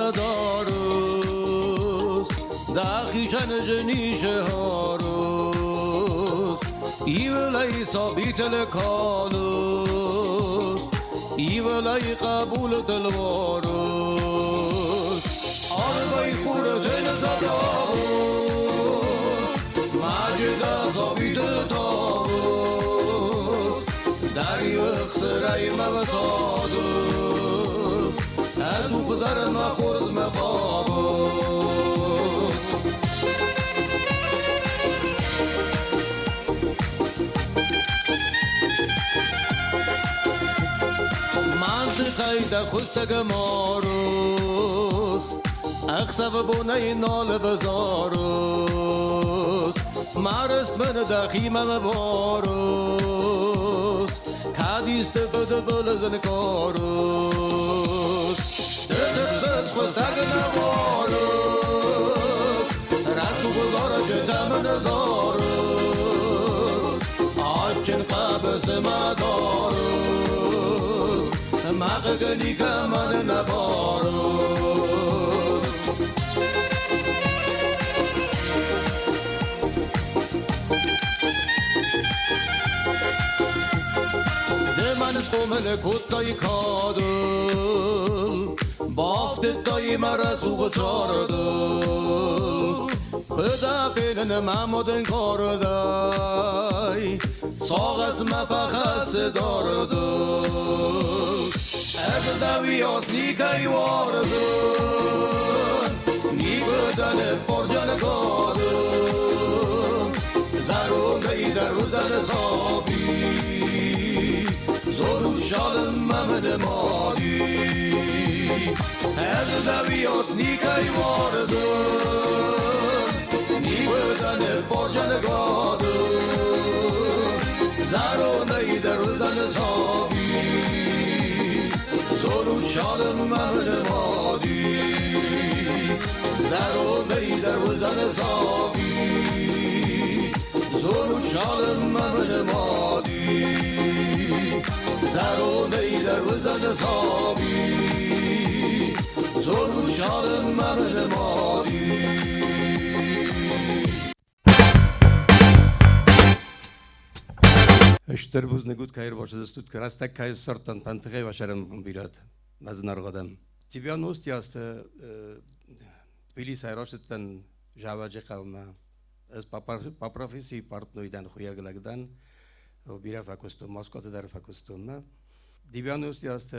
صداروس داخیشن جنیشه هاروس ایولای ثابت الکالوس ایولای قبول دلواروس آرمای خورتن صداروس مجد ثابت تاروس داری اخسرای مبسادوس ادو خدر مخورد مقابوس منطقه دخستگ ماروس اخسب بونه نال بزاروس مرست من دخیمم باروس کدیست بده بلزن کاروس دترسز خستگ نواروس رسو گذاره جتم نزاروس آفچن قبس مداروس مقگلی که من نباروس من کتای کادل بافت تای مرسوق چاردل خدا فیلن محمدن کاردای ساغس مفخص داردل از دویاس نیکای واردل نی بدن پرجن کادل زرونگی در روزن صابی زورو شالم ممن مادی از دویات نیکای واردن نی بدن پرجن گادن زرونگی در روزن صابی زورو شالم ممن مادی زرونگی در روزن صابی زورو شالم ممن مادی زرونه در وزن صابی زور شال ممن مادی اشتر بوز نگود کایر باشه دستود که رستک کایر سرطان پنتقه و شرم بیرد مزن ارغدم تیبیان نوستی است ویلی سایراشتن جواجه قومه از پاپرافیسی پارتنویدن خویا گلگدن و بیره فکستون ماسکات در فکستون ما دیویان اوستی است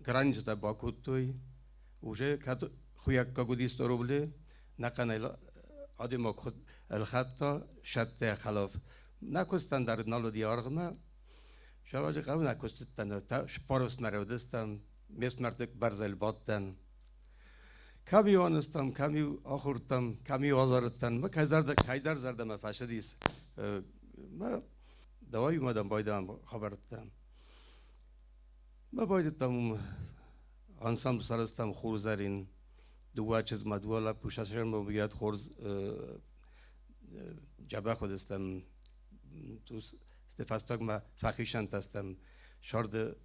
گرانیش تا باکوتوی وجه کات خویا کاغودیست روبله نکنه آدم خود الخطا شت خلاف نکستن در نالو دیارغما شواج قوی نکستن تا شپارس مرودستم میسمرتک برزل باتن کمی وانستم کمی آخورتم کمی آزارتن ما کایدر زردم فشدیس ما دوایی اومدم بایدم خبرتم ما بایدتم انسان سرستم خورزارین دو چیز مدوالا پوششم با بگیرد خورز جبه خودستم تو استفاستاگ ما فخیشند هستم شارد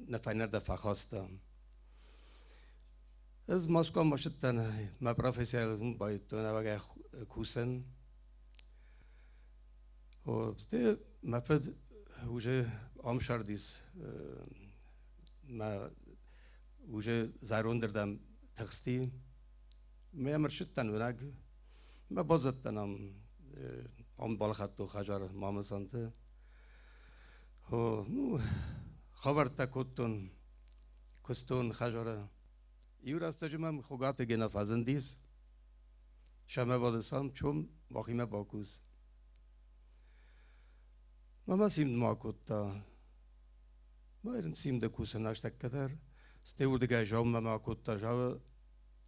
نفینر ده فخواستم از ماسکو ماشتن ما پروفسور باید تو نوگه کوسن و ده مفد وجه آمشاردیس ما وجه زارون دردم تخستی ما مرشدتن ونگ ما بازدتنم آم بالخطو خجار مامسانته و نو خبر تکوتون کستون خجاره ایور است جمع خوگات گنا فازندیس شما بادسام چوم باقی باکوس ما سیم ماکوتا ما ایرن سیم دکوس ناشتک کدر استور دگه جام ماکوتا جاو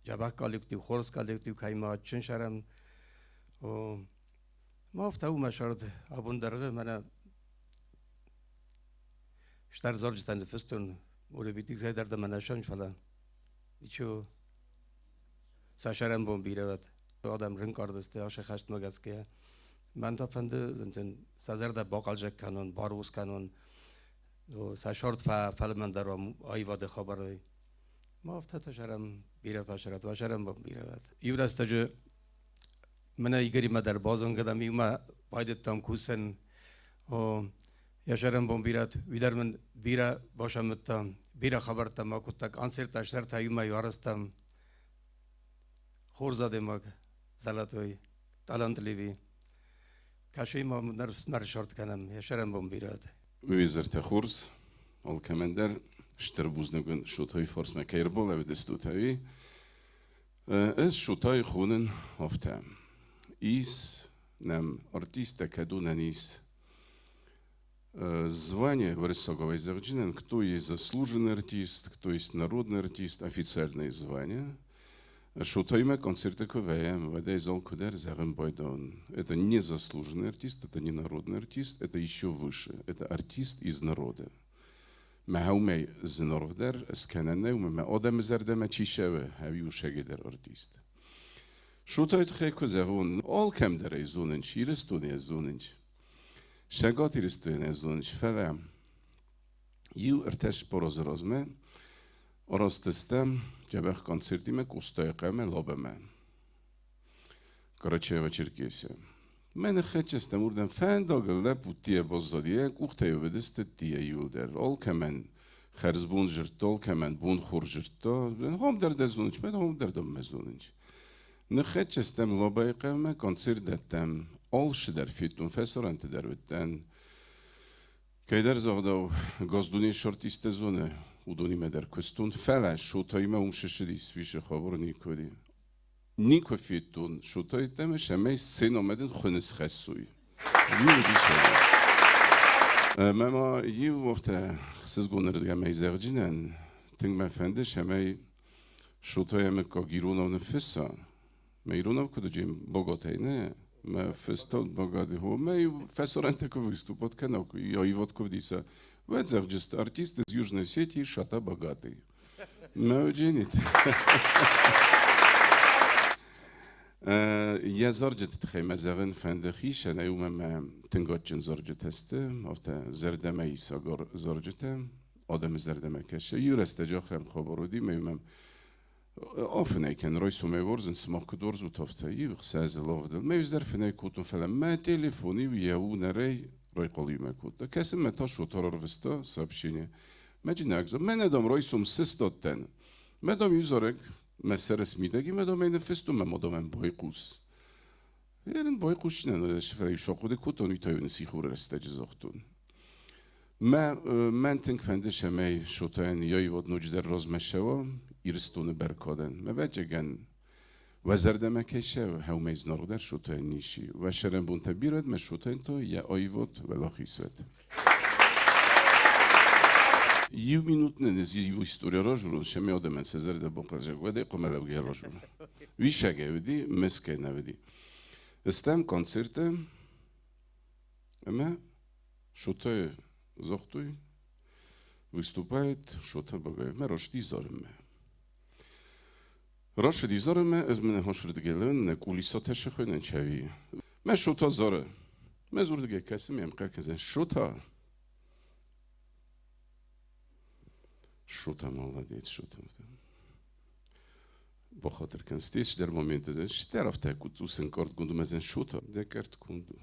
جبه کالکتیو خورس کالکتیو کایما چن شرم و ما افتاو مشارد ابون درغه منا شتر زارجتن فستون ولی بیتی که درد منشان فلان دیچو ساشرم بوم بیرود آدم رنگ کردسته آشه خشت مگس که من تا فنده زنتن سازرده باقال جک کنن باروس کنن و ساشرد فعل من درام آیواد خبره ما افتاد شرم بیرد باشرد و شرم بام بیرد یو راستجو من ایگری ما در بازون قدم یو ما باید تام کوسن و یا شرم بام بیرد ویدر من بیرا باشم متام بیرا خبر تام ما کتک آنسر تاشتر تا یو ما یارستم خورزاده ما زلاتوی تالنت لیوی کاشی ما نر شرط کنم یا شرم بام بیرد ویزرت خورز ol kemender شتربوزنگون شوتای فرس مکیر بالا و دستوتایی از شوتای خونن هفتم ایس نم артиста кадуна нис звание высокого изречения, кто есть заслуженный артист, кто есть народный артист, официальные звания. Шутайме концерты КВМ, вода из Алкудер, Зарем Байдон. Это не заслуженный артист, это не народный артист, это еще выше. Это артист из народа. Махаумей знорвдер, скананеу, ма одам зардема чишеве, хавиу шагидер артист. Шутайт хеку завон, ол кемдер изуненч, ирестуне изуненч. Шагат ирестуне изуненч, фелем. Ю артеш порозрозме, оростестем, جبه کنسرتی من کوستای من لابه من کارچه و چرکیسه من خیلی استمردم فن داغله بودیه بازداریه کوخته و بدست دیه یودر آل که من خرز بون جرت آل که من بون خور جرت هم در دزونش من هم در دم مزونش نخیلی استم لابه قمه کنسرت دادم آل شدر فیتون فسرانت در ودن که در زاده گازدونی شرط استزونه udonime der kustun fele şutayma umşeşidi svişe xabor nikodi niko fitun şutay deme şemey senomedin xunis xessuy yudi şede mama yu ofta siz goner gemey zercinen ting me fende şemey şutay me kagiruna nefsa meyruna kudujim bogatayne me festal bogady ho me fesorante ko wystupot kanał ja i wodków disa Ведзавджист артист из Южной Осетии Шата Богатый. Меоджинит. Я зорджет тхейма завен фендахиш, а неумем тенготчен зорджет есте, офта зердеме исагор зорджете, одем зердеме кеше. Юресте жохем хобороди, меумем Афенейкен ройсуме ворзен смакдорз утофта. Юх сезе ловдел. Меуздер фенейкутун фелем. Ме телефони яу нарей Ройколиме кута. Кесим мета шутарар виста сообщение. Меджинагзо. Менедам ройсум систотен. Медам юзарек месерес мидеги. Медам ейне фисту мемодам бойкус. Ерен бойкус не шифрей шокуде кутон итаюн сихур рестеж зохтун. من تنگ فندش همی شوتاین یای ود نوجدر روز مشوا ایرستون برکادن موجگن وزردم کشه و میز نرودر شوتاین نیشی و شرم بون تبیرد مشوتاین تو یا آیود ولا خیسوت یو مینوت ننزی یو استوریا راجون شمی آدم سزر ده بقلجک و ده قملوگی راجون ویشگه ودی مسکه نودی استم کنسرتم اما شوتای زختوی выступает что-то богое. Мы рашди зарме. Рашди зарме, از من هاشرد گلن نکولیسا تشخون چوی. من شوتا زاره. من زور دیگه کسی میم کردن شوتا. شوتا молодец شوتا. با خاطر کنستیش در مومنت داشت. طرف تکوت اوسن کارت کندو مزن شوتا. دکرت کندو.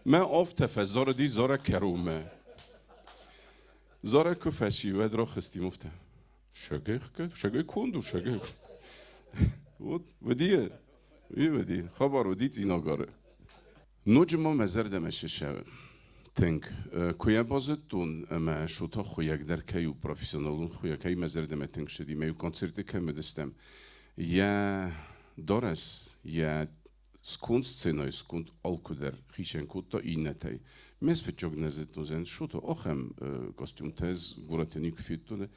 من آفتفه زار دی زار کرومه زار کفشی و درا خستی مفته شگه کندو شگه و دیه و دیه خبر و دیت اینا گاره نوجما مزر دمشه شوه تنگ کویا بازتون اما شوتا خویک در کیو پروفیسیونالون خویا کی مزر دمه تنگ شدی میو کنسرتی که مدستم یا دارس یا skund scenoj, skund alkuder, hišen kuta inetej. Mes fetjog nezetno zen, šuto ochem kostium tez, guratenik fitune.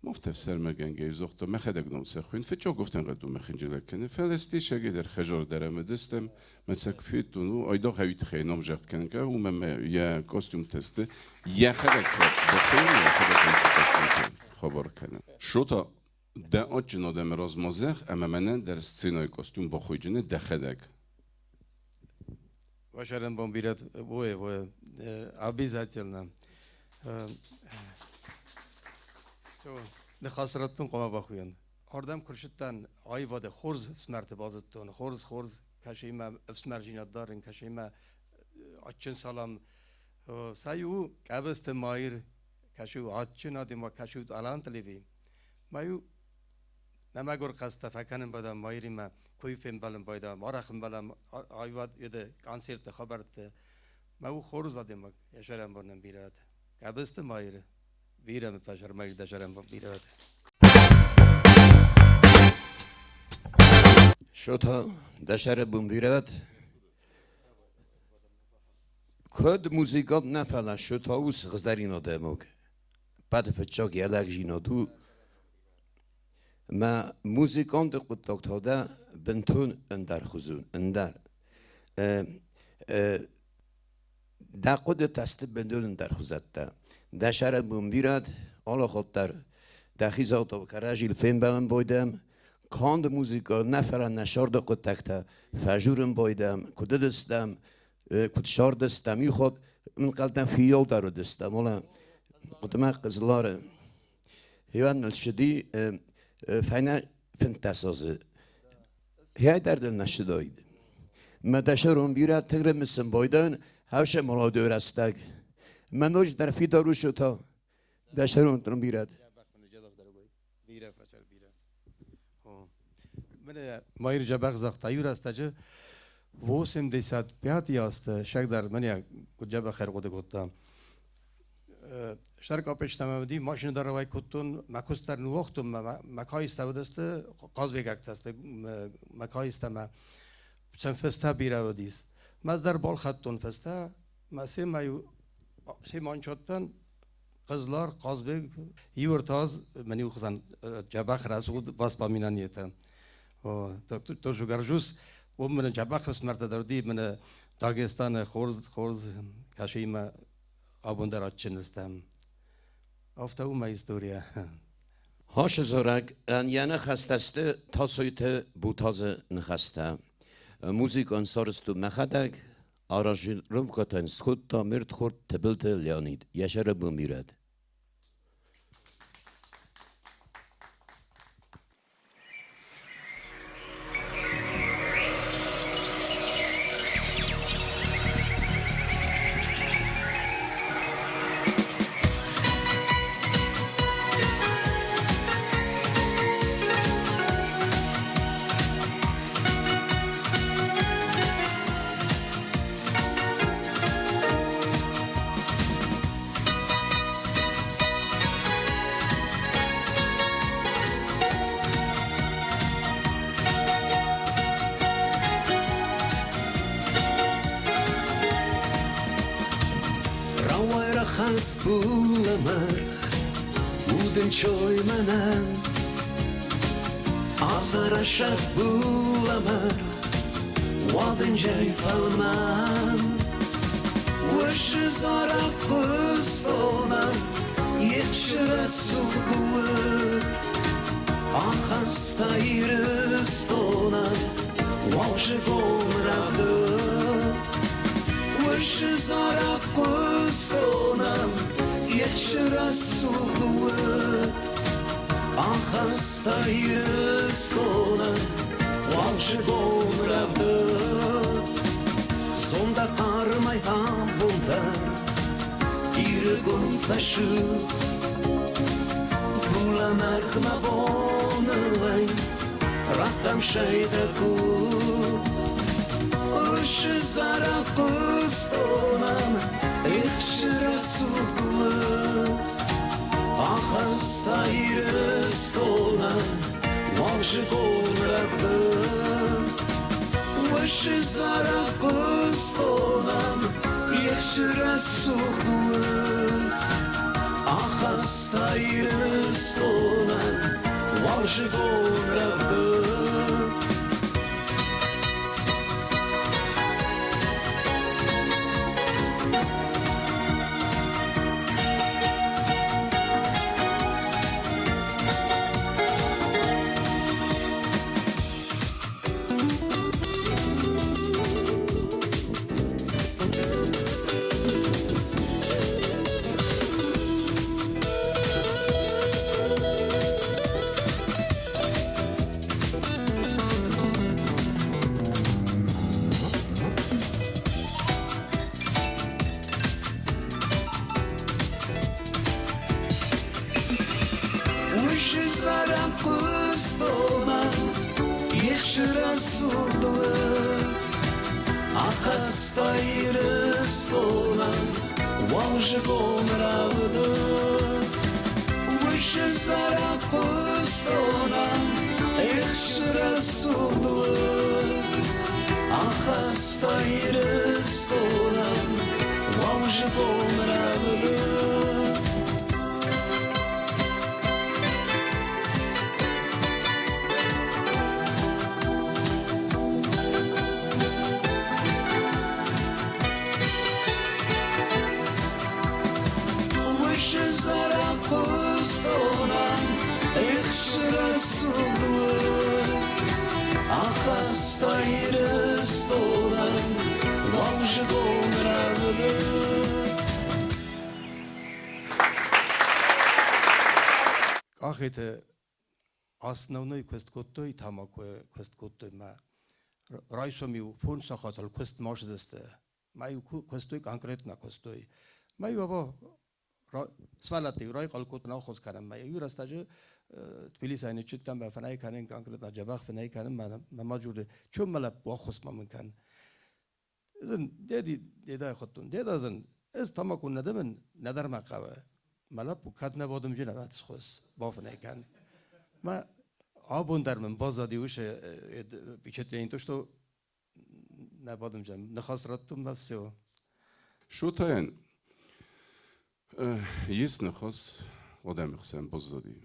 Mofte sermegen gevzokta, mechedegnom sechwin, fetjog goften gadu mechenjelekene. Felesti şegider xejar dereme destem, mesek fitunu, ayda havit xeynam jert kenke, umem ya kostium testi, ya xedek set, bakın ya xedek kostium testi, xabar kene. Şuta ده آجنا دم رازمازخ اما منن در سینای کاستوم با خویجنه دخدک. واشرن بام بیرد بوی عبیزاتیلنا. So, de خسرتون قوم بخویند. آردم کرشتن آی واد خورز سمرت بازتون خورز کشیم افسمرجینات دارن کشیم آچن سلام سایو کابست مایر کشو آچن آدی ما کشو الان تلیوی مایو نماگر قصد فکنم بدم مایری ما کوی فیلم بالم باید مارخم بالم آی واد یده کانسرت خبرت ما خورز آدی ما یشرم برنم بیراد کابست مایر بیرم فشار مایر دشرم بیراد شوتا دشر بومبیرد کد موزیکات نفعلا شوتا اوس غزدارینو دموگ بعد فتشاق یلاق جینو دو ما موزیکان ده قطعت هدا بنتون اندر خزون اندر دا قد تست بندون اندر خزد دا دشر بومبیرد آلا خودتر دخیزات و کراجیل فیلم بلن بایدم کاند موزیکا نفرن نشارد قطعتا فجورم بایدم کده دستم کد شار دستم ای خود من قلتم فیال دارو دستم ولی قدمه قزلاره هیوان نلشدی فینا فنتاسازه هیای دردل نشداید مدشرون بیره تگره مسن بایدن هوش ملا دور استگ منوج در فی دارو شتا دشرون ترون بیرد مایر جبخ زخ تایور است جه وسم دیسات بیاتی است شک در منیا جبخ خیر قد گفتم شرک آپش تمامدی ماشین داره وای کتون مکستر نوختم مکای استود است قاز بگکت است مکای است ما چند فسته بیره ودیس مزدر بال خطون فسته مسیم مایو سیمانچاتن قزلار قاز بگ یورتاز منیو خزن جبخ رسود واس بامینانیتن تو شوگرجوس و من جبخ اسمرت دردی من داغستان خورز کشیم آبوندر آچنستم افته او ما استوریا هاش زورگ ان یعنی خستست تا سویت بوتاز نخسته موزیک انصارستو مخدگ آراژین روکاتن سخود تا مرد خورد تبلت لیانید یشر بومیرد خاص بولمر بودن چوی منم آزار شب بولمر وادن جای فلمم وش زارا قصدونم یک شرسو بود آخستا ایرستونم واش گم رفته وش زارا قصدونم یک شرسو بود آخستا ایرستونم واش گم رفته Sonda karmay ham bundan İrgum taşı Bula merkma bonulay Rahtam şeyde ku Işı zara kustonam İkşira suklu Ahasta iristonam Vakşı konrakdım وش زارا قصدونم یک شرسو بود آخستا ایرستونم واش گم رفتم قسطونم یک رسول Akastay rıstonam Vanjgom ravdu Wish zara kustonam Ekş rasulu Akastay rıstonam Vanjgom ravdu Ахете основной квесткоттой тамако квесткоттой ма райсомиу фон сахатал квест машдесте маю квестой конкретно квестой маю аба свалати рай qalkot ناخذ کنم ما یو راستاجه تبلیس اینه چیت کم به فنای کنن کنکرت جبخ فنای کنن ما موجوده چون ملا باخص ما ممکن إذن دیده خودتون دیده زن از تمام کن ندمن ندر مقابه ملا بکات نبودم جناب اتخوس بافنای کن ما آبون در من بازدی وش بیشتر این توش تو نبودم جن نخواست راتم مفسو شو تاین есть нахос одам хсен боздади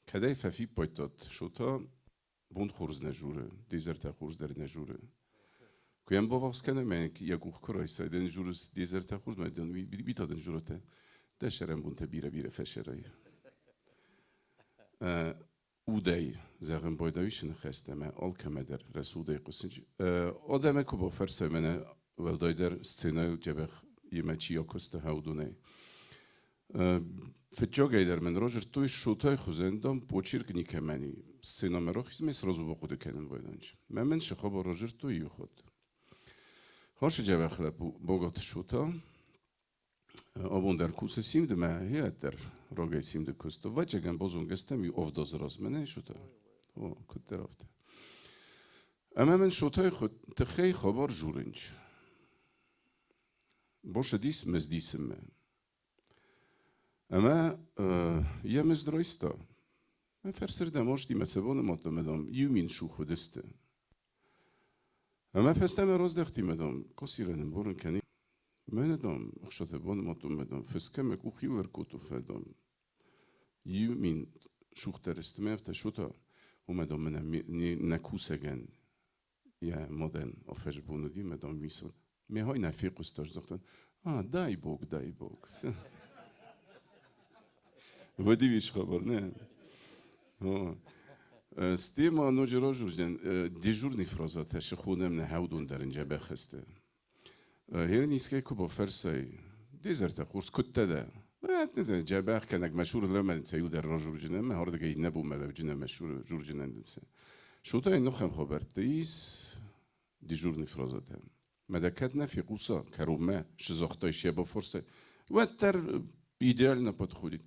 кадай фафи пойтот шута бунд хурз нежуре дезерта хурз дер нежуре куям бовакс кенемен як ух кройса ден журус дезерта хурз меден битаден журоте дешерем бунте бире фешерай удей زغم بایدایشن خستمه آل کمدر رسوده قسنج آدم که با فرسه منه ولدایدر سینه جبخ یمچی یا کسته هودونه فجاگه من راجر توی شوتای خوزندم پوچیرک نیکمانی سینما رو خیلی سرازو با خود کنم بایدانج من شخاب راجر توی خود هاش جبخ لب باگات شوتا آبون در کوس سیم دم هیات در راگای سیم د کوست و چگم بازون گستم یو افداز راز منه شوتا او کت رفته اما من شوتای خود تخی خبر جورنج باشه دیس مزدیسم من اما یه مزدرایستا من فرسر دماش دی مسبان مادم یومین شو خودسته اما فستم راز دختی مدام کسیرنم برن کنی من دام اخشات بان مادم مدام فسکم کو خیور کوتو فدام یومین شوخ درست میفته شوتا اومدم من نکوسگن یا مدن آفش بوندی مدام میسون میهای نفیق استاج دختن دای بوگ ودی ویش خبر نه ستیما نوجرا جورجن دیجورنی فرازات شخونم نه هودون در اینجا بخسته هر نیسکه که با فرسای دیزرت خورس کته ده نزن جبخ کنک مشهور لمن سیو در را جورجنه من هر دیگه نبو ملو جنه مشهور جورجنه دنسه شو تا اینو خم خبر تیس دیجورنی فرازات هم مدکت نفی قوسا کرومه شزاختای شیبا فرسه و تر ایدئال نپاد خودید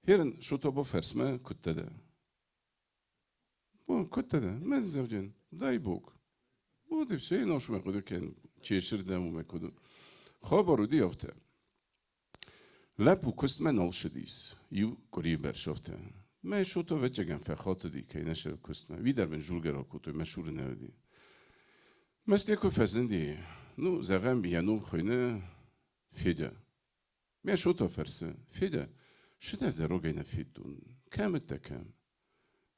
هرن شو تا با فرس ما کته ده کته ده من زوجن دای بوک بود افشای ناشو مکودو کن چیشر دمو مکودو خبرو دیافته لپو کست من نال شدیس یو کری برشافته من شو تا وچگم فخات دی که نشه کست من ویدر من جولگرا کتوی مشهور نودی مثل یکو فزندی نو زغم بیانوم خوینه فیده من شو تا فرسه فیده شده در روگه نفیدون کمت دکم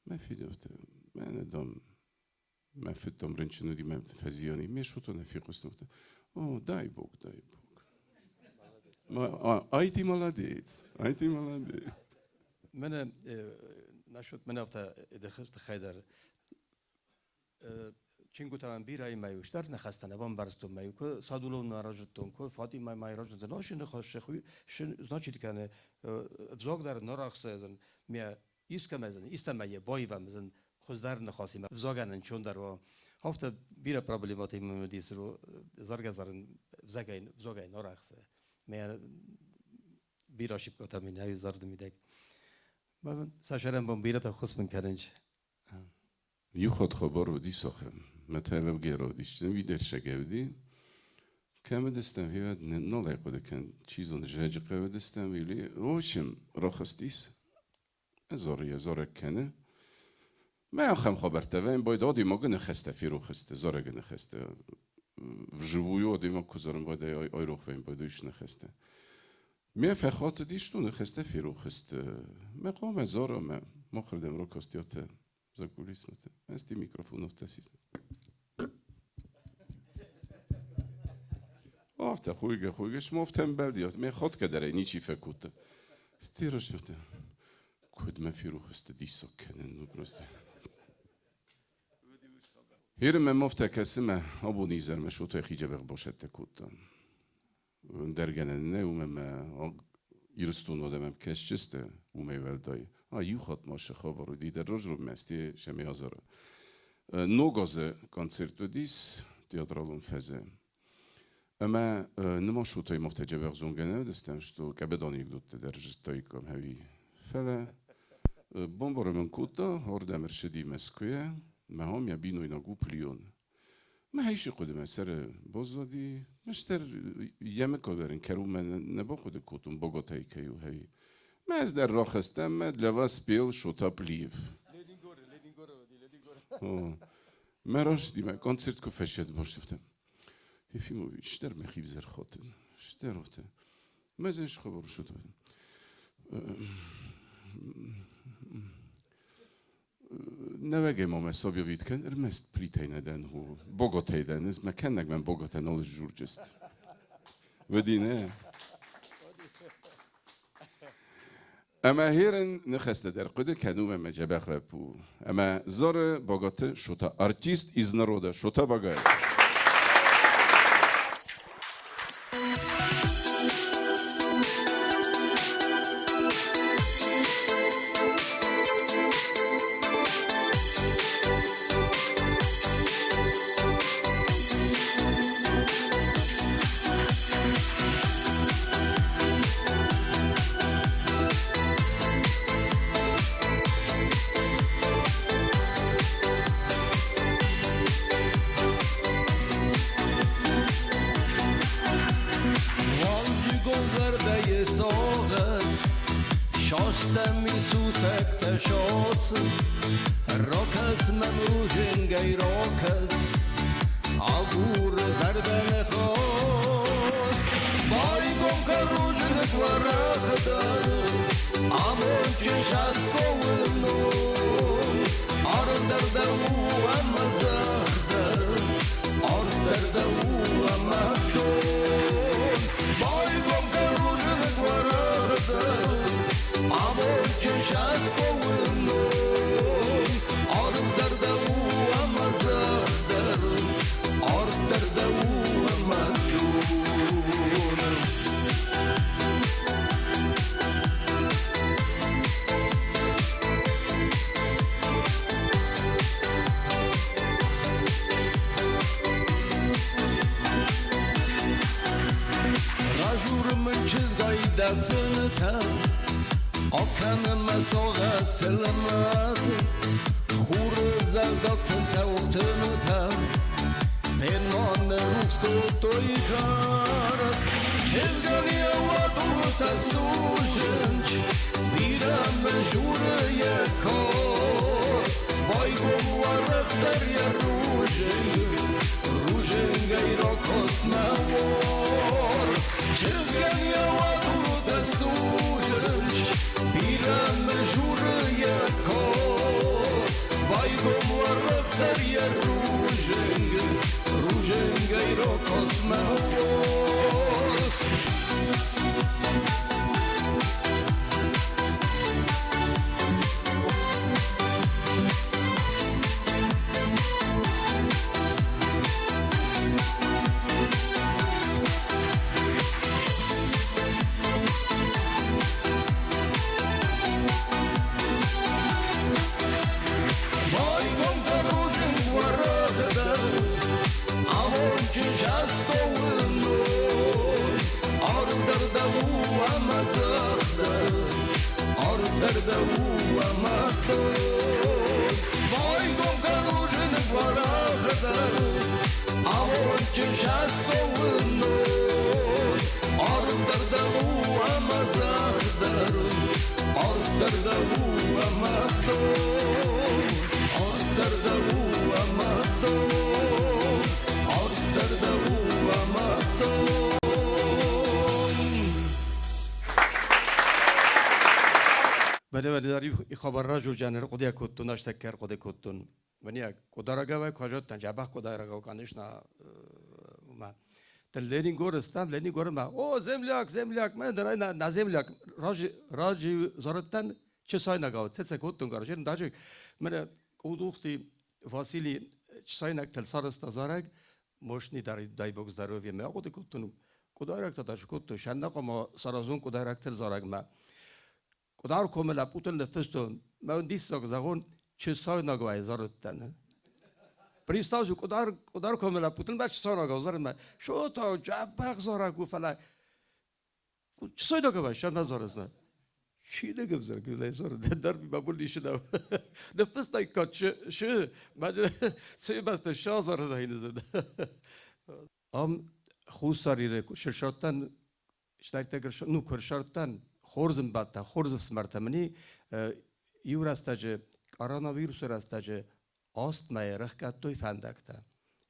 من فیده افته من ادام من فیدم رنچنو دی من فزیانی من شو تا نفیق استفته دای بوگ آیتی مالادیت من نشد من افته دخلت خیدر چنگو تمام بیرای مایوشتر نخستن ابام برستم مایو که سادولون ناراجتون که فاطمه مایراجت ناشین نخواست خوی شن ناچید کنه بزرگ در نراخسه زن میا ایست کم زن ایستم مایه بای و مزن خوزدار نخواستیم بزرگان چون در و هفته بیره پرابلماتی ممدیس رو زرگ زرن بزرگای نراخسه میا بیراشیب کتامین هایی زرد میده من ساشرم بون بیرت خص من کننج یو خود خبر و دی ساخم مثلا گرو دیشتن ویدر شگودی کم دستم هیواد نلای قد کن چیزون جهج قوی دستم ویلی روشم راخستیس زاره کنه ما خم خبرته وین باید آدی ما گنه خسته فی رو خسته زاره گنه خسته وجووی آدی ما کزارم باید آی روخ وین باید ایش نخسته می فخات دیشتو نخسته فی رو خسته ما قام زاره ما خردم رو کستیات زکولیس مت استی میکروفون افتسیز آفته خویگش مفتم بلدیات می خود کدره نیچی فکوته استیرش مت کد ما فی رو خسته دیسا کنن نو برسته هیرم مفته کسی ما ابو نیزر مشو تو خیجه بخ باشد تکوتم درگنه نه ما یرستون آدمم کش چسته ول دای یو خود ماشه خبر رو دیده روز رو مستی شمی آزاره نوگازه کنسرت و دیس تیاترالون فزه اما نما شو تای مفته جبه زونگنه دستم شتو که بدانی گلوته در جتایی کم هوی فله بمباره من کوتا هرده مرشدی مسکویه ما هم یا بینو اینا گو پلیون ما هیچی قدمه سر بازدادی مشتر یمه کدرین کرو من نبا خود کوتون بگوتایی کیو هی ما از در راه خستم مد لواس بیل شوتا پلیف ما راش دیمه کنسرت کو فشد باشفتم هفیموی شتر مخیف زر خاطن شتر افته ما زنش خبر شد نوگه ما مسابقه وید کن ارمست پریتای ندن هو بوگوتای دن از مکنگ من بوگوتا نولش جورجست ودی نه اما هیرن نخسته در قده کدوم مجبخ رپو اما زار بوگوتا شوتا ارتیست از نروده شوتا بگای شاستم میسوسک تشاس راکز من روژنگی راکز آگور زردن خواست بای گم که روژنک و رخ دار آمون چش از کونون آر درده او اما زخدر آر درده او اما کون بای گم که روژنک و رخ دار آمون چش از کونون آر درده او اما زخدر آر درده او اما کون من چیزگاهی دفنتم آکنم مساق از تلمت خور زرداکتن توقتنتم پنمان روز کتوی کارت چیزگاهی آوادو تسوشنج بیرم مجور یکاست بای گم و رختر یا روژنگی را کست موار چیزگاهی آوادو تسوشنج بیرم مجور یکاست بای گم و رختر یا روژنگی را کست موارست Arder de u آمدون وای گم کروژن بالا خدارون آمون چش از قوندون آرم دردهو اما زخدارون آرم دردهو اما دون آرم دردهو اما دون آرم دردهو اما دون بله داری خبر راجو جانر قدیا کتون اشتکر قدیا کتون ونیا کدارگا و کجات تنجابه کدارگا و کانش نا ما تلینی گورستم لینی گورم او زملیاک من درای نا زملیاک راجی زارتن چه سای نگاو چه کتون کارش این داجی من کودوختی واسیلی چه سای نک تل سارست زارگ مشنی دای بگذ داروی ما قدیا کتون کدارگ تا داش کتون شن نکم سرازون کدارگ تل زارگ ما کدار کاملا پوتن نفستون من دیساق زغون چه سای نگوای زارتن پریستاجو کدار کاملا پوتن باش سای نگو زارن ما شو تا جابق زارگو فلا چه سای نگوای شن مزارز ما چی نگم زرگو لیزار در بی بابولی شنو نفستای کات شو ماجر سه باست شازار دهین زد ام خوساری ره شرشتن اشتایت اگر نو کرشتن خورزم باتا خورزم سمرتمنی یو راستاجه کرونا ویروس راستاجه آستمای رخکات توی فندکتا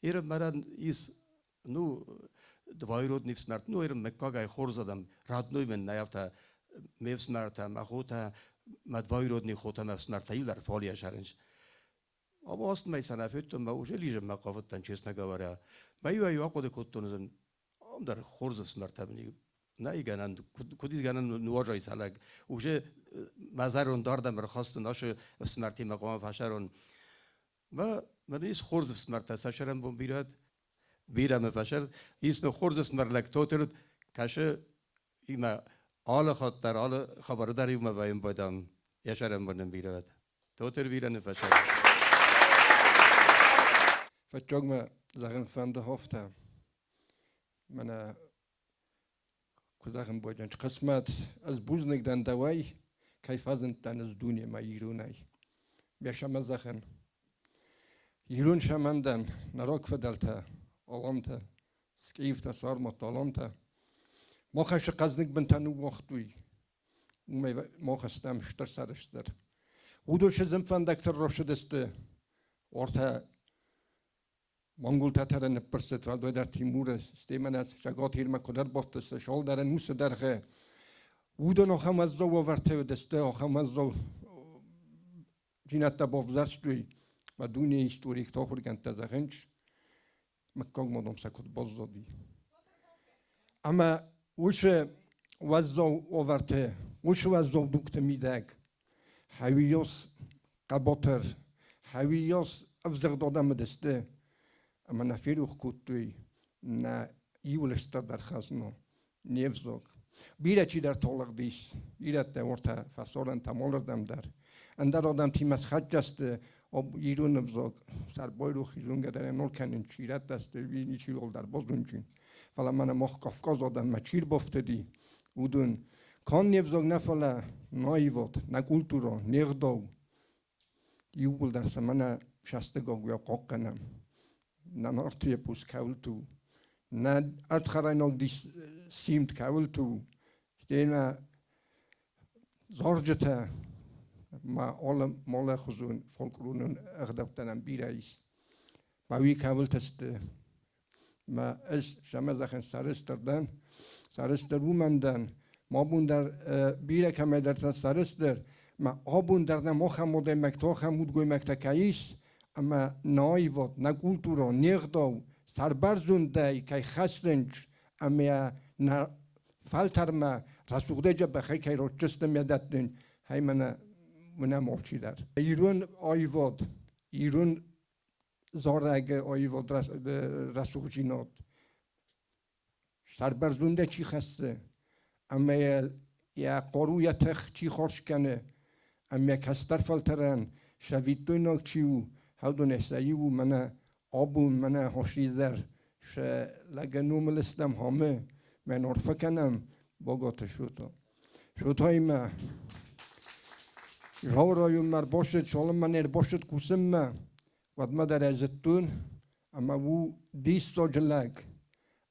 ایرم مران ایس نو دوایرود نیف سمرت نو ایرم مکاگای خورزادم راد نوی من نیافتا میف سمرتا مخوتا مدوایرود نی خوتا میف سمرتا یو در فالیا شرنج اما آستمای سنافیتم ما اوجه لیجم مقافتن چیز نگواره ما یو آقود کتونزن ام در خورزم سمرتمنی نه ایگانند کدیز گانند نواجای سالگ اوجه مزارون داردم برخواست ناشه سمرتی مقام فشارون و من ایس خورز سمرت ساشرم بوم بیرم فشار اسم خورز سمرلک توترد کاشه ایما آل خاطر آل خبرداری ما بایم بودم یاشرم بودم بیرد توتر بیرن فشار فجأة ما زغن فند هفته من کداخم بودن قسمت از بوز نگدن دوای کیف ازن تن از دنیا ما ایرونای بیشتر زخن ایرون شمندن نراک فدلته علامته سکیفته سار مطالعته ما خش قزنگ بنتنو وقتوی ما خستم شتر سرشتر ودوش زم فندکتر روشدسته ورته مانگول تاتر نپرست و دوی در تیمور استیمن از شگات هیر مکدر بافتست شال در نوس درخه ودو نخم از دو ورته و دسته آخم از دو جینت بافزرستوی و دونی هیستوریک تا خورگن تزخنش مکاگ مادم سکت باز دادی اما وش وزدو ورته وش وزدو دوکت میدگ هویاس قباتر هویاس افزق دادم دسته اما نفیرو خودتوی نه یولشتر در خزنو نیفزوگ بیره چی در طالق دیش بیره تا ورته فسارن تمالردم در اندر آدم تیم از خد جسته آب ایرون نفزوگ سربای رو خیزون گدره نول کنین چیرت دسته وینی چی رول در بازون چین فلا من مخ کافکاز آدم مچیر بافته دی ودون کان نیفزوگ نفلا نایوات نکولتورا نیغداو یول در سمنه شستگاو یا قاقنم نه نارتیه پوس کول تو نه ارد خرای ناگ دیش سیمت کول تو دینا زارجته ما آل مال خزون فولکلورن اقدامتنم بیرایش ما وی کول تسته ما اش شما زخن سرستردن سرستر ومندن ما بون در بیره کمی در سرستر ما آبون در ما خموده مکتا خمود گوی مکتا کاییش اما نایوات نکولتورا نیغداو سربرزون دای که خستنج اما نه فلتر ما رسوده جا بخی که رو چست میدادن های من موچی در ایران آیواد ایران زارگ آیواد رسوجینات سربرزون دای چی خسته اما یا قروی تخ چی خورش کنه اما کستر فلترن شوید دوی ناک چیو هادو نسایی و منه آبون منه هاشیزر ش لگنو ملستم همه من عرفه کنم باگات شوتا شوتای ما جاورای مر باشد شالم من باشد کوسم ما ود ما در ازتون اما او دیست و جلگ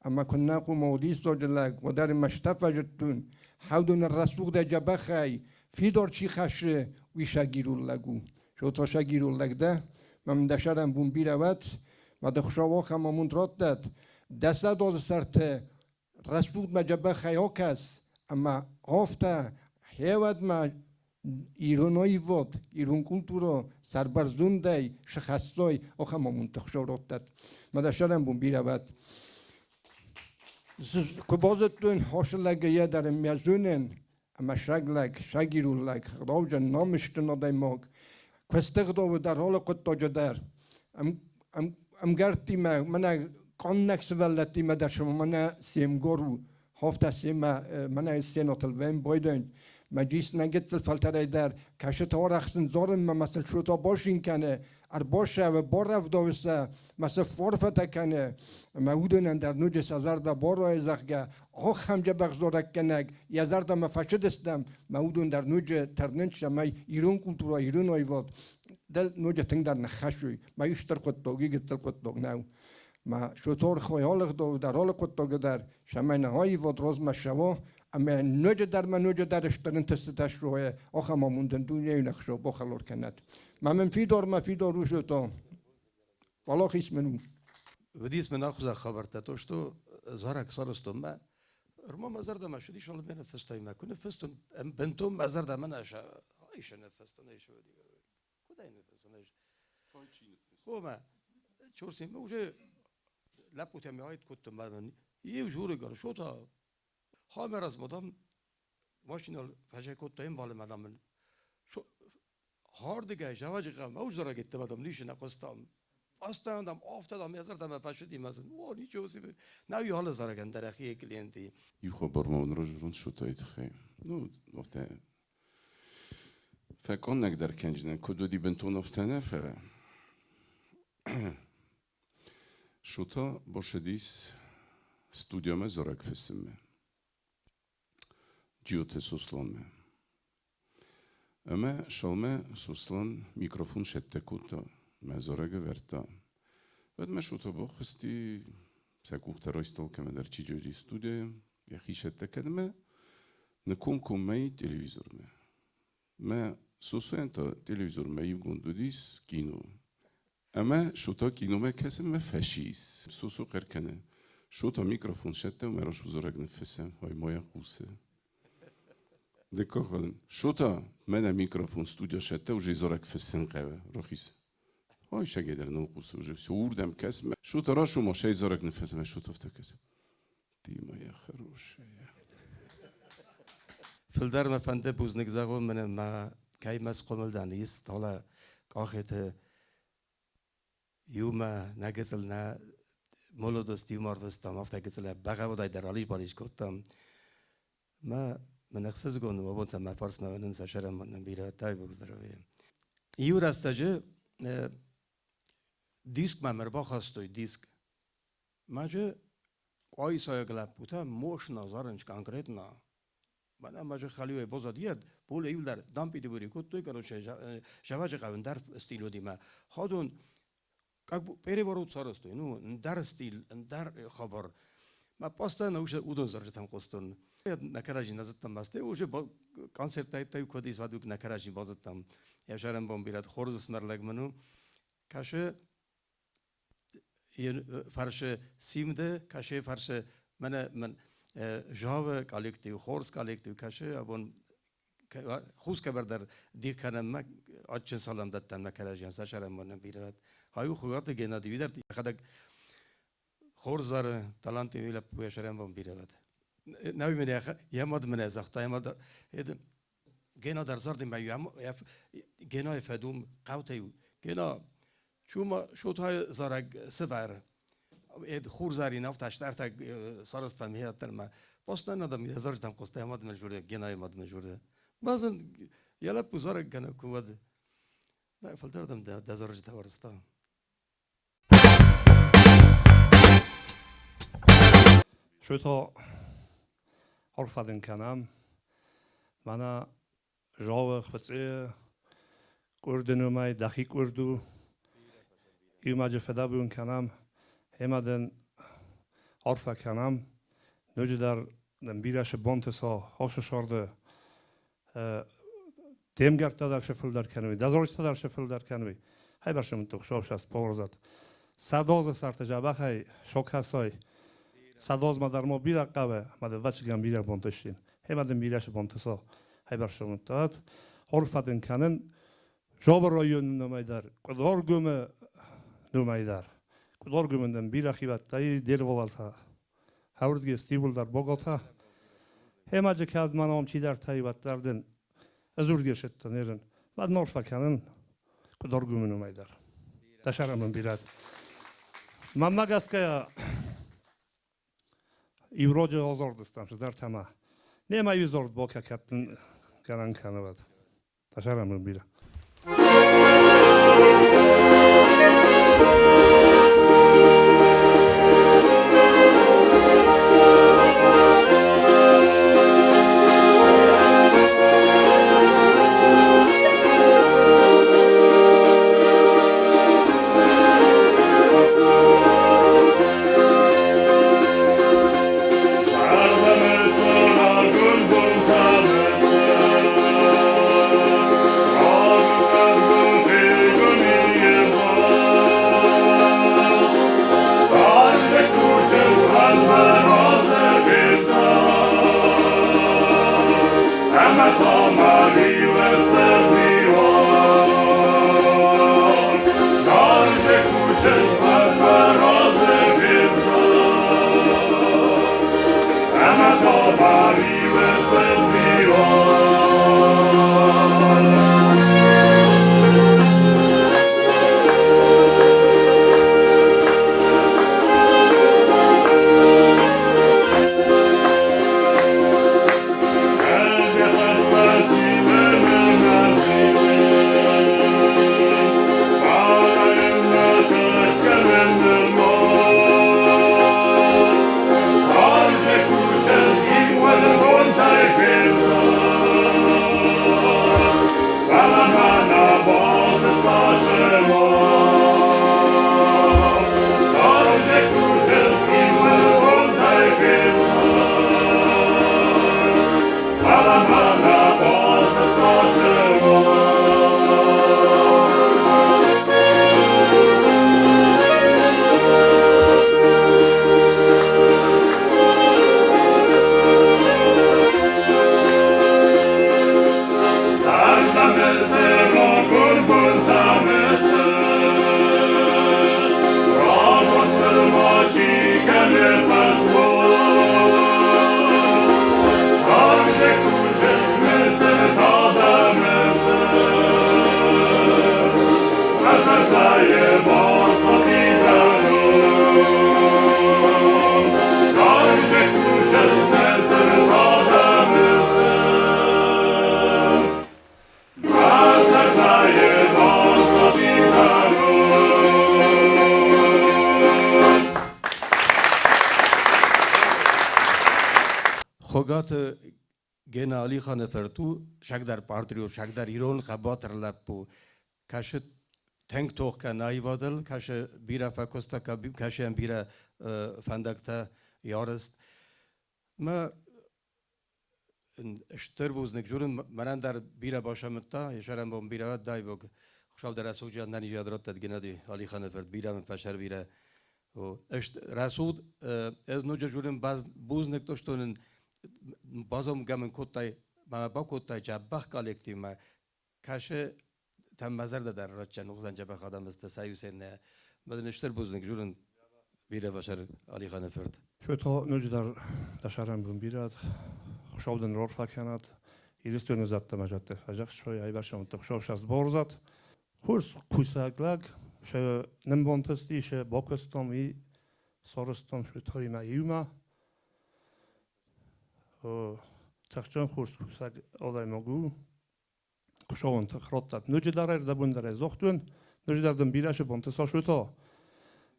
اما کننا قوم دیست و جلگ و در مشتف جتون حودون الرسول در جبخی فی دار چی خشه ویشا گیرول لگو شو تا شگیرول لگ ده من دشارم بون بیروت و دخشاوا خمامون رات داد دست داد سرت رسول ما جبخی ها کس اما آفته هیود ما ایرانایی واد ایران کلتورا سربرزون دی شخصای آخه ما منتخشارات داد مدشرم بون بیروت که بازتون هاشلگه یه در میزونن اما شگلگ شگیرولگ راوجه نامشتن آدای ماگ کستقداو در حال قد تاجه در ام گرتی من کان نکس ولتی ما در شما من سیمگارو هفته سیم من سیناتل ویم بایدن مجلس نگت الفلتره در کشت ها رخصن زارن ما مثل شوتا باشین کنه باشه و بار رفت داوسته مثل فارفت کنه مودن در نوج سازر دا بار رای زخگه آخ همجا بغزارک کنگ یزر دا مفشد استم مودن در نوج ترننش ما ایران کلتورا ایران آیواد دل نوج تنگ در نخشوی ما یشتر قد داگی گتل قد داگ نو ما شوتار خواهی دو در حال قد داگ در شمینه های واد راز مشوا اما نوجه در من نوجه درش ترن تستش روه آخه ما موندن دنیای نخشو با خلور کند ما فی دار روش تو والا خیس منو ودیس من آخوزا خبرت توشتو زارک سارستم ما رما مزار دا ما شدی شال بین فستای ما کنه فستون بنتم مزار دا من اشا ایش نفستون ایش ودی کدای نفستون ایش خو ما چورسیم اوجه لپوتم هایت کتم من یه جوره گر شو تا همه از مدام ماشینال فجای کتایم بالا مدام شو هاردگه جواج قم اوج زرا گیت مدام لیش نقستم استاندم افتادم یزردم فشدیم از و نی چوسی نوی حال زرا گندر اخی کلینتی یخو برمون رجرون شو تایت خیم نو وقتی فکر نگذر کنجنن کدودی بنتون افتنه فر شو تا باشدیس استودیوم زرق فسمه جیوت سوسلانه اما شلمه سوسلان میکروفون شده کوتا مزارگ ورتا بعد ما شو تا بخستی سکوت رایستال که من در چی جوری استودیو یخی شده کدمه نکوم کومی تلویزور ما سوسوین تا تلویزور می گندودیس کینو اما شو تا کینو ما کسی ما فشیس سوسو قرکنه شو تا میکروفون شده و مراش زرق نفسم های مایا قوسه دکه شو تا من میکروفون استودیو شده و جیزارک فسن قوه رخیز های شگه در نو قوسه و جیزارک سوردم کس شو تا را شو ما شای زارک نفسم شو تا افتکت دیما یا خروشه فلدر ما فنده بوزنک زغو من ما کی مس قمل دانیست حالا کاخت یوم نگزل نه مولو دوستی مارفستم افته گزل بغا ودای در علیش بالیش کتم ما من اخساس گونو و بونسم ما فارس ما ونن سشرم من بیره تای بگذروی یو راستجه دیسک ما مربا خواستوی دیسک ما جه قای سایه گلب بوده موش نظارنش کنکریتنا من ما جه خلیوی بازدیت بول ایول در دام پیده بوری کت توی کنو شواج قوان در استیلو دیما خودون как бы переворот сарастой, ну, дар стиль, дар хабар. Ма постоянно уже удон заржет там костон. Я на каражи назад там басте, уже концерт тай коди свадук на каражи базат там. Я шарам бомбират хорз смерлэг ману. Каше фарше симде, каше фарше мен жаве коллектив, хорз коллектив каше абон خوز که بردار دیگ کنم ما آچن سالم دادن مکرجیان ساشرم منم بیرد هایو خوات گنا دیویدر خدا خورزار تالانتی ویلا پویشرم بام بیرد نوی منی یه ماد من از اختا یه ماد گنا در زار دیم بیام گنا فدوم قوتیو گنا شو تای زارگ سبر اد خورزاری نفت اشتر تا سارستم هیات ما پستن ندم یزار تام قسته ماد مجبوره گنا ماد مجبوره بعضن یالا پوزارک کنه کواد نه فلتر دم دزارج تورستا شو تا حرف دن کنم من جاو خطی gördüğümü dahi gördü. İmacı feda bugün kanam. Hemaden arfa kanam. Nöcüler bir yaşı bontesa hoşu şordu. Demgertadar şefildar kanvi. Dazoristadar şefildar kanvi. Hay başım tuk şovşas porzat. Sadoz sarta jabakhay şokhasoy. Sadoz madar mo bir dakika madar vaçgan bir bonteştin. Hemaden bir yaşı bontesa. Hay başım tuk. Orfadın kanın Jobber rayonun numaydar. Kudor güme numaydar. Kudor gümünden bir akibat dayı deli olalta. Havurdge stibuldar Bogota. Hem acı kağıt manam çiğdar tayyibatlardan özür geçetten erin. Vad Norfakanın kudor gümü numaydar. Taşaramın birad. Mamma gaskaya İvroca ozordistan şu dar tama. Nema yüzord boka kattın kanan kanavad. Taşaramın birad. خوگات گنالی خانه فرتو شک در پارتریو شک در ایران خباتر لپو کاش تنگ توخ کنایی وادل کاش بیرا فکستا کبیم کاش هم بیرا فندکتا یارست ما اشتر بوزنک جورن منان در بیرا باشم تا یشارم بام بیرا دای بگ خوشاب در رسول جان ننی جادرات تدگنادی علی خانه فرت بیرا من فشار بیرا و رسول از نوجا جورن باز بوزنک توشتونن بازم گمن کوتای ما با کوتای جبخ کالکتیو ما کاشه تم مزر در رچن نقزن جبخ آدم استسایوسن بدن اشتر بوزنک جورن بیره باشر علی خانه فرد شو تا نوجدار دشارم بون بیراد خوشابدن رور فکنات ایرستون زدت مجد فجق شوی ای برشم تخشاش از بارزات خورس کوساگلاگ شو نمبانتستی شه باکستان وی سارستان شو تاری ما یوما تخچان خورس کوساگ آدای مگو خوشابن تخراتت نوجدار دا بوندره زختون نوجداردن بیرش بانتسا شو تا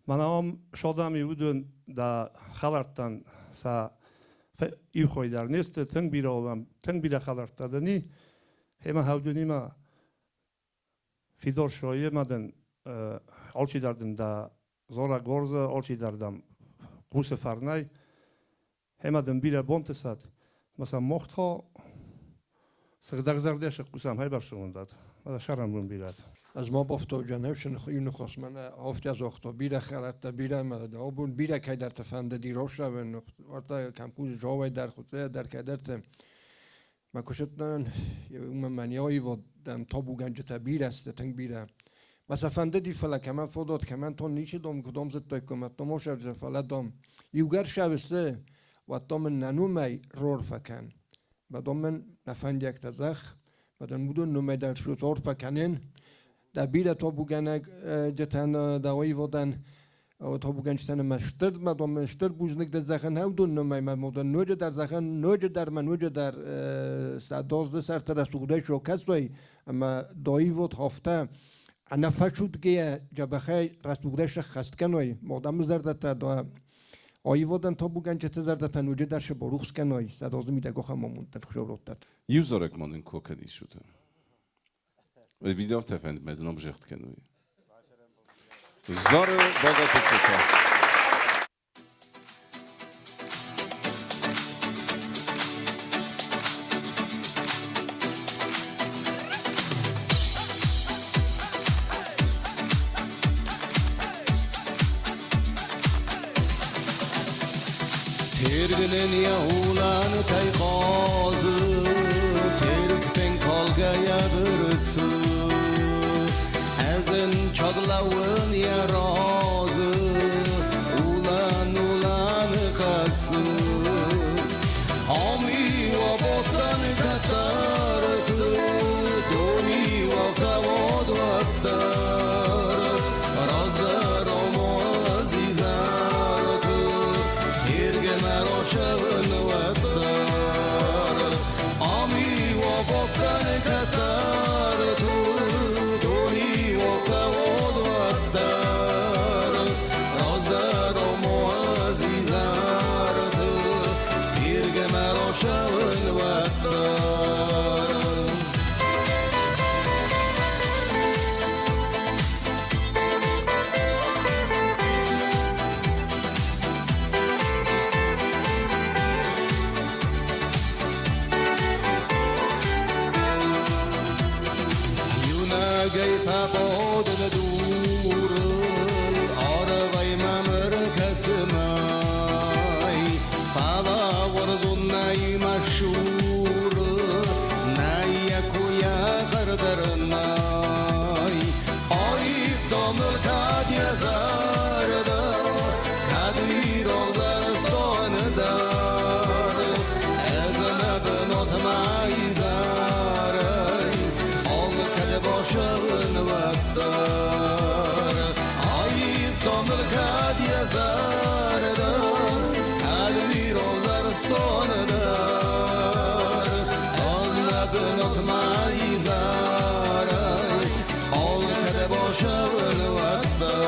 منام شادم یودن دا خالرتن سا ای خوی در نیست تنگ بیره آدم تنگ بیره خالرت دادنی همه هودونی ما Fidor şoyemadan olçidardan da zora gorza olçidardam quse farnay hemadan bile bontesat mesela mohtho sığdagzardeş qusam hay barşundat ada şaramın bilad از ما بافتا جنوشن خیلی نخواست من هفته از وقتا بیره خلطه بیره مده آبون بیره که در تفنده دیروش رو به نقطه کمپوز جاوی در خوده در که درتم من کشتن من منیایی و دم تابو گنجتا بیره است تنگ بیره مثلا فنده دی فلک من فوداد که من تا نیچه دام کدام زد تا کمت نما شد فلک دام یوگر شوسته و دام ننومی رور فکن و دام من نفند یک تزخ و دام بودون نومی در شد رور فکنن در بیره تا بگن جتن دوایی ودن تا بگن جتن مشترد مدام مشترد بوزنک در زخن هم دون نمی مدام نوجه در زخن نوجه در من نوجه در سردازده سر تر سوده شوکست وی اما دایی ود هفته انا فشود که جبخه رسوده خست کنوی مادام زرده تا دا آیی ودن تا بگن جت زرده تا نوجه در شباروخس کنوی سردازده میده گوخم مموندن خشورتت Юзорек манын кокади шута. Видео тефенд меден обжехт кенуи. Зору богату шута. Terginen yahulan kayqazı Tergten kalgaya bürütsü Ezen çadlavın yarazı Ulan ulan kası Ami wa botan katartı Doni wa kavod vattar Razar omo azizartı Terge meroşavın vattar Ami wa botan katartı Doni wa kavod vattar Razar omo azizartı Terge meroşavın vattar Gayta bod dur Aravay mamır kasmay Fala vurdun nay maşhur Nay yakuya gardarnay Ayıp domur kad yazarda Kadir olzar stonedar Ezana benotmay zaray Ol kade boşavın vattar Ayıp domur kad yazarda Kadir olzar stonedar Ol benotmay zaray Ol kade boşavın vattar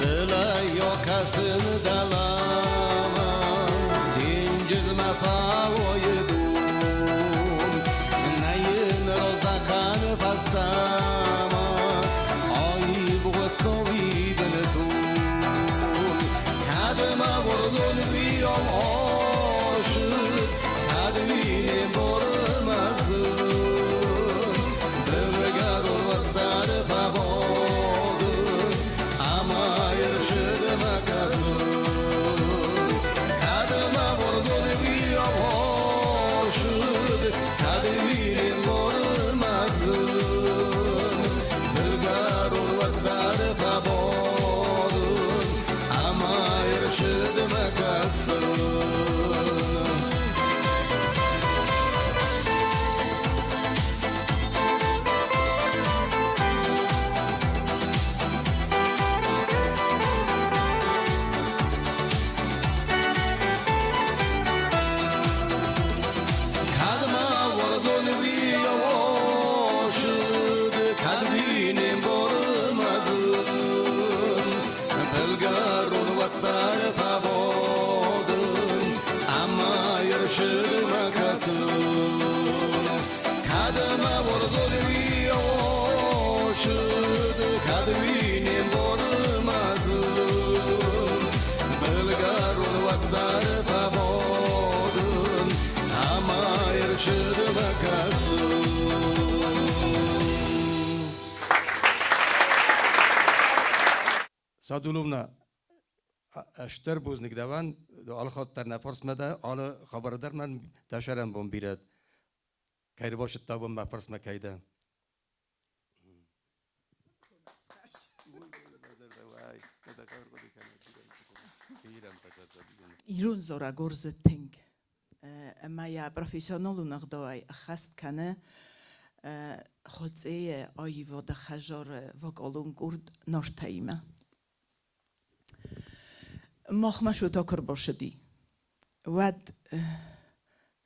Dila yokasın dalama Dincizme favoydum Neyin rozakhan pastama Ayıp gotkovi biltum Kadma vurdun bir yol aşık Kadmini bormazdım Dövgar vattar favoydum Ama yarışıdma kasım Kadma vurdun bir yol aşık Kadmini bormazdım Dövgar vattar favoydum Ama yarışıdma kasım دولومنا اشتر بوز نگدوان دو آل خود تر نفرس مده آل خبر در من داشرم بوم بیرد کیر باشد تا بوم بفرس مکیده ایرون زورا گرز تنگ اما یا پروفیسیونالو نقدای خست کنه خودزه آی و ده خجار وگالون گرد نرتایمه مخمشو تاکر باشدی ود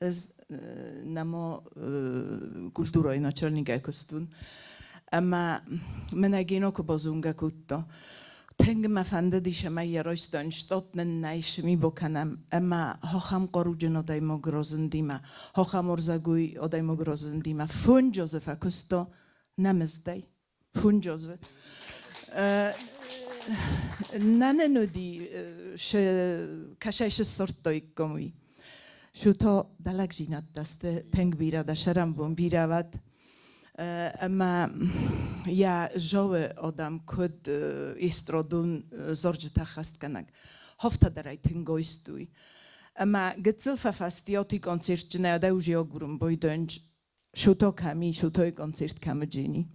از نما کلتورای ناچرنیگه کستون اما من اگینو که بازونگه کتا تنگ مفنده دیشه ما یه رایست دانشتات ننایش می بکنم اما هاخم قروجن آدای ما گرازندیمه هاخم ارزگوی آدای ما گرازندیمه فون جوزف کستا نمزدی فون جوزف نه نودی کشایش سرت دای کمی شو تا دلک جینات دسته تنگ بیره دشرم بون بیره ود اما یا جو آدم کد استرادون زرج تخست کنگ هفته درای تنگویستوی اما گتسل فستیاتی کنسرت جنه دوجی آگورم بایدنج شوتا کمی شوتای کنسرت کم جینی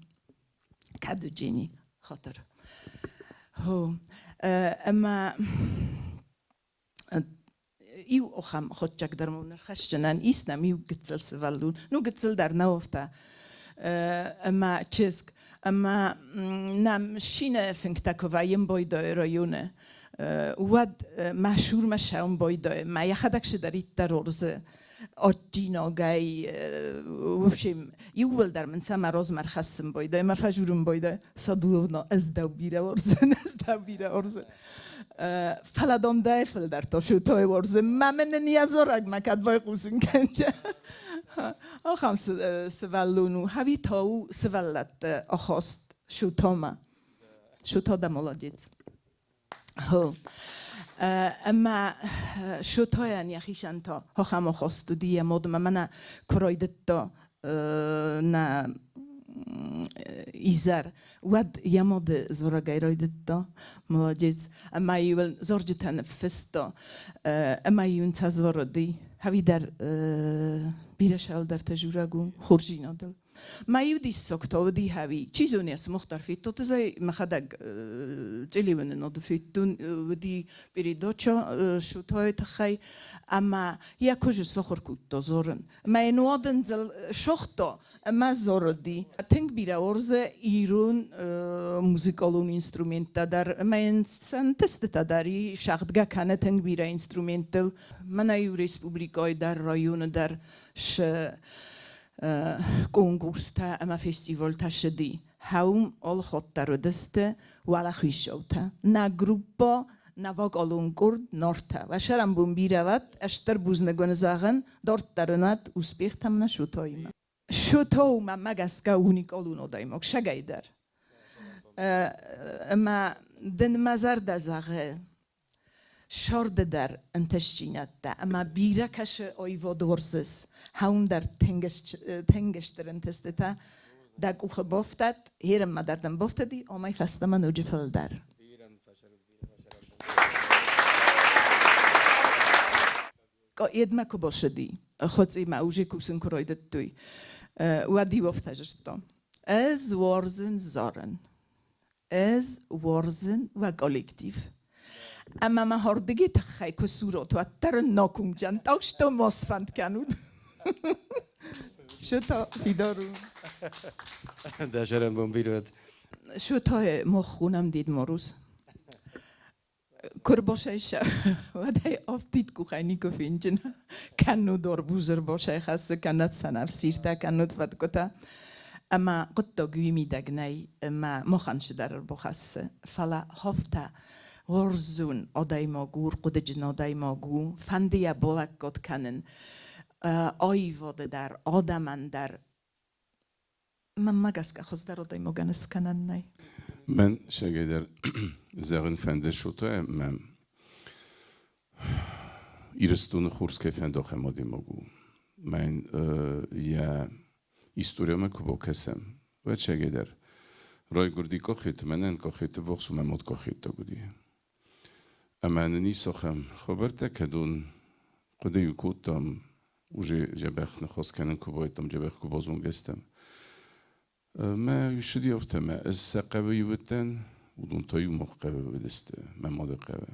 کدو جینی خاطر هو اما ایو اخم خود چک درمون خش جنن ایستم ایو گتسل سوالون نو گتسل در نوفته اما چیزک اما نم شینه فنکتاکووایم بایدای رایونه ود مشهور مشاون بایدای ما یخدکش دارید در ارزه آجینا گای وشیم یول در من سم راز مرخصم بایدای ما فجورم بایدای صدونا از دو بیره ارزه از دو بیره ارزه فلادان دایفل در تا شو تای ارزه من نیازارگ مکد وای قوزن کنجه آخام سوالونو هوی تاو سوالت آخاست شو تاما شو تا دمالادید هو اما شو تاین یخیشن تا آخام آخاستو دیه مادم من کرایدت تا نه ایزر ود یامد زورا گیرایدت تا مالادید اما یول زورج تنفستا اما یون تزور دی هوی در بیرشال در تجربه خورجی ندل. ما یودی سکتا و دی هوی چیزی نیست مختلفی تو تزای مخدق جلیون ندفیتون و دی بیریداچا شوتای تخی اما یا کجا سخر کود زورن. ما اینوادن زل شختا اما زوردی. تنگ بیره ورزه ایران موسیقالون اینسترومنت در ما انسان تست داری شخصگاه کنه تنگ بیره اینسترومنتل. من ایو ریسپوبلیکای در رایون در ش کنکورس تا اما فستیوال تا شدی. هاوم آل خود در دسته ولی خیشوته. نه گروپا نواق آلون کرد نارته و شرم بوم بیره ود اشتر بوز نگون زاغن دارت درنات اوسپیخ تام نشوتایم. شوتاو ما مگس که اونیک آلون آدایمک شگای در. اما دن مزار دزاغه شرد در انتشینات ده اما بیره کش آیوا دورسس هاون در تنگش در انتسته دک اوخ بافتد هیرم ما دردم بافتدی آمای فسته من اوجی فل در. اید مکو باشدی خودی ما اوجی کوسن کرایدت توی و دی بافتجشتم از ورزن زارن از ورزن و کالکتیو اما ما هردگی تخیل کسورات و تر ناکم جن تاکش تو ماسفند کنود شو تا بیدارو داشرم بوم بیرد شو تا مخونم دید مروز کرباشایش و دای آفتید کو خینی کو فینجن کنو دار بوزر باشه خاصه کنات سنر سیرتا کنات ود کتا اما قطع گوی میدگنی اما مخانش در بخسه فلا هفته ورزون آدای ماگور قدجن آدای ماگو فندیا بولک گد کنن آیواده در آدمان در من مگس که خوز در آدای ماگنس کنن نی من شگه در زغن فنده شوتای من ایرستون خورس که فنده خمادی ماگو من یا ایستوریام کبا کسم و شگه در رای گردی کاخیت منن کاخیت وقت و ممد کاخیت تا گودی. اما نیسخم خبرت کدون قدی یکوتم وجه جبخ نخواست کنن کبایتم جبخ کبازون گستم. ما يشدي أفتما السقبة يبتن ودون تايو مقبة بدسته ما ماذا قبة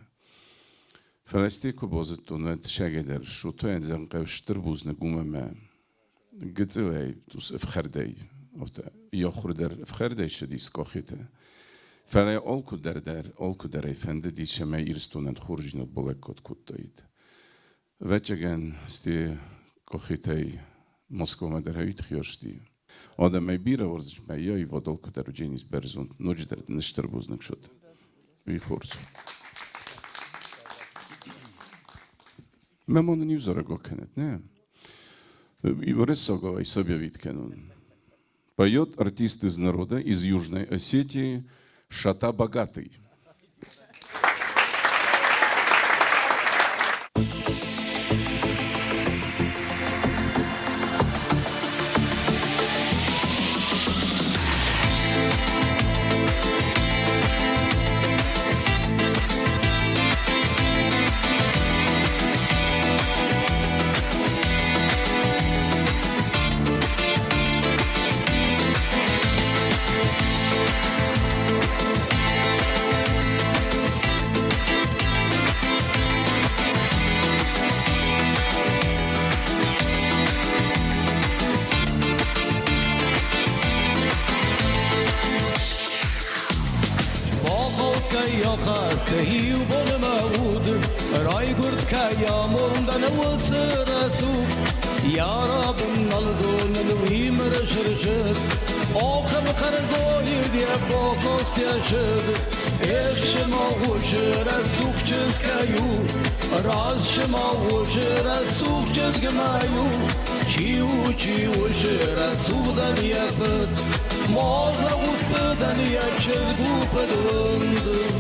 فلسطيكو بازتون وتشاجدر شو تاين زن قوش تربوز نقوم ما قتلي توس إفخردي أفتا يخردر إفخردي شدي سكاخته فلا ألكو در يفند دي شما يرستون خورجين بولكوت كوتايد وجهن استي كاخته مسكو ما در هيت خياشتي آدم می بیره ورزش می یای وادال که در جینیز برزون نوچه در نشتر بوزنک شد وی خورز من نیوز را گو کند نه і вирисого і собі відкинув. Поет артист из народа, из Южной Осетии, Шата Богатый. كهي وبول مود راي قرد كيامون دنا وترسو يا رب نلدون نلوي مرشرشد آخر خردو يدي بوكوست يشد إخش ما وش رسوك جز كيو راز شما وش رسوك جز كمايو چي وش رسوك دن يفت مازا وش بدن يشد بدند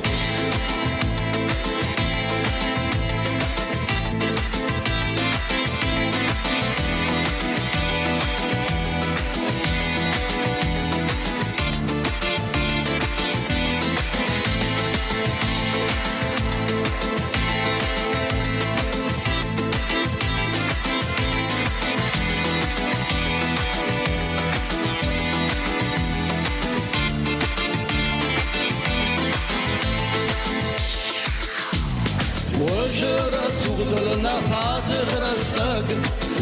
فاتح رستق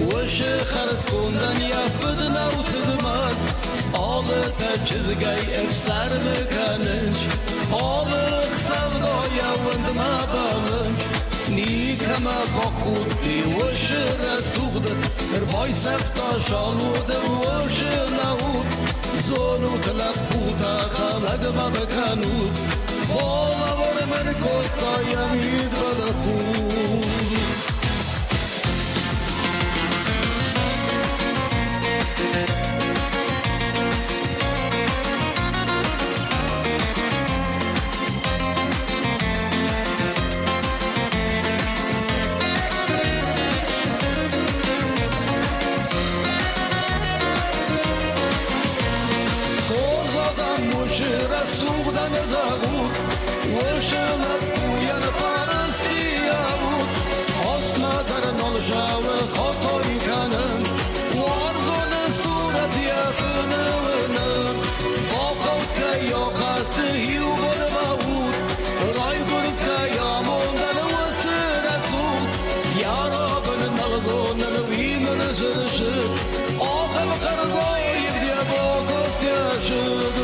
وش خرس كوندن يفدنا وتزمد ستال تجزقاي افسر مكانش آلخ سودايا وند ما بالش نيك ما بخود بي وش رسوخد رباي سفتا شالود وش نهود زونو تلفوتا خلق ما بكانود بالا ورمن كوتا يميد بدخود رسوخدن زبود وشلت بوین پرستی بود آسما در نالجا و خطایی کنم وارزون صورت یفنم با خود که یا خسته و برمود رای برد که یا موندن و سرسود یا رابن نلزون نلوی من سرشد آقل خرزای دیگه با گسته شد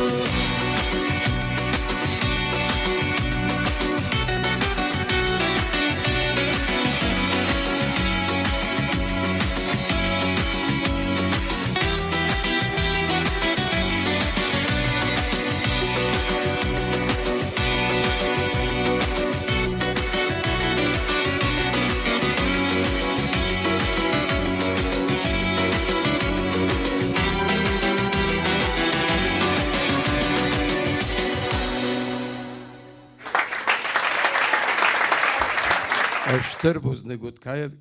اشتر بوزنه گود که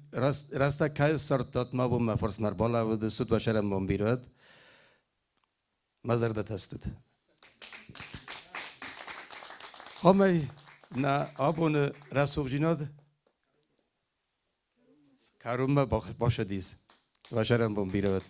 راستا که سرتات ما بوم فرسنر بالا و دستود و شرم بوم بیرد مزرده تستود همه نه آبون رسوب جناد کارومه باشه دیز و شرم بون بیرود